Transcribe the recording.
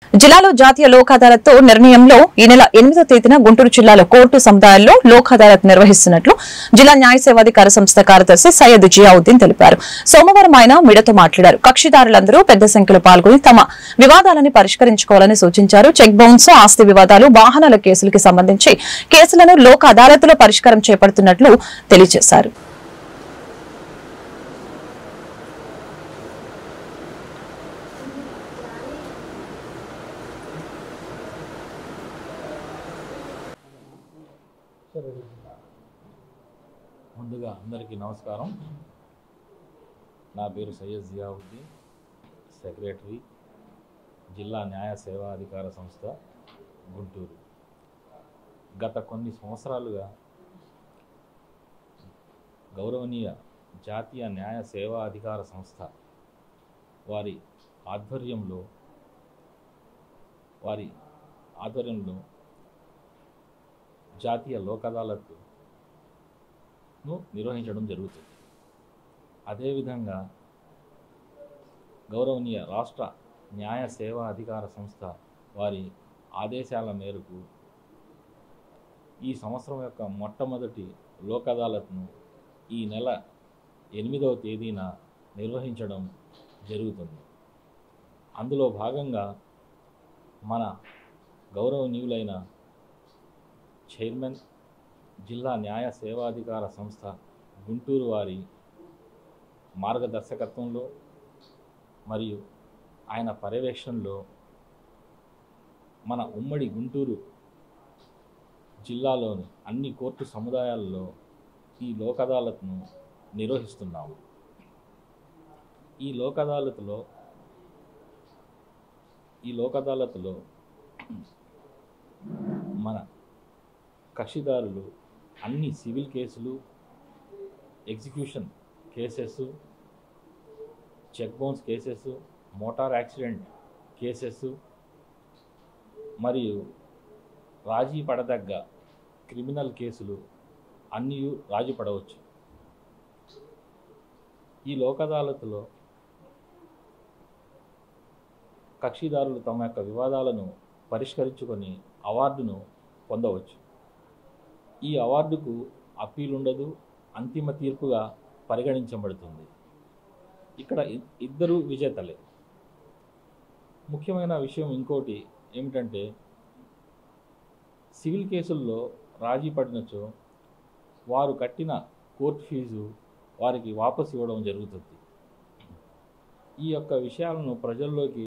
జిల్లాలో జాతీయ లోక్ అదాలత్ నిర్ణయంలో ఈ నెల 8వ తేదీన గుంటూరు జిల్లాలో కోర్టు సముదాయాల్లో లోక్ అదాలత్ నిర్వహిస్తున్నట్లు జిల్లా న్యాయ సేవాధికార సంస్థ కార్యదర్శి సయ్యద్ జియావుద్దీన్ తెలిపారు. సోమవారం ఆయన మీడియాతో మాట్లాడారు. కక్షిదారులందరూ పెద్ద సంఖ్యలో పాల్గొని తమ వివాదాలను పరిష్కరించుకోవాలని సూచించారు. చెక్ బౌన్స్, ఆస్తి వివాదాలు, వాహనాల కేసులకు సంబంధించి కేసులను లోక్ అదాలత్ లో పరిష్కారం చేపడుతున్నట్లు తెలియజేశారు. ముందుగా అందరికీ నమస్కారం. నా పేరు సయ్యద్ జియావుద్దీన్, సెక్రటరీ, జిల్లా న్యాయ సేవా అధికార సంస్థ, గుంటూరు. గత కొన్ని సంవత్సరాలుగా గౌరవనీయ జాతీయ న్యాయ సేవా అధికార సంస్థ వారి ఆధ్వర్యంలో జాతీయ లోక్ అదాలత్ను నిర్వహించడం జరుగుతుంది. అదేవిధంగా గౌరవనీయ రాష్ట్ర న్యాయ సేవా అధికార సంస్థ వారి ఆదేశాల మేరకు ఈ సంవత్సరం యొక్క మొట్టమొదటి లోక్ అదాలత్ను ఈ నెల 8వ తేదీన నిర్వహించడం జరుగుతుంది. అందులో భాగంగా మన గౌరవనీయులైన చైర్మన్, జిల్లా న్యాయ సేవాధికార సంస్థ గుంటూరు వారి మార్గదర్శకత్వంలో మరియు ఆయన పర్యవేక్షణలో మన ఉమ్మడి గుంటూరు జిల్లాలోని అన్ని కోర్టు సముదాయాల్లో ఈ లోక్ అదాలత్ను నిర్వహిస్తున్నాము. ఈ లోక్ అదాలత్లో మన కక్షిదారులు అన్ని సివిల్ కేసులు, execution cases, check bounce cases, motor accident cases మరియు రాజీ పడదగ్గ క్రిమినల్ కేసులు అన్నీ రాజీ పడవచ్చు. ఈ లోక్ అదాలత్లో కక్షిదారులు తమ యొక్క వివాదాలను పరిష్కరించుకొని అవార్డును పొందవచ్చు. ఈ అవార్డుకు అప్పీల్ ఉండదు, అంతిమ తీర్పుగా పరిగణించబడుతుంది. ఇక్కడ ఇద్దరు విజేతలే. ముఖ్యమైన విషయం ఇంకోటి ఏమిటంటే, సివిల్ కేసుల్లో రాజీ పడినచో వారు కట్టిన కోర్టు ఫీజు వారికి వాపసు ఇవ్వడం జరుగుతుంది. ఈ యొక్క విషయాలను ప్రజల్లోకి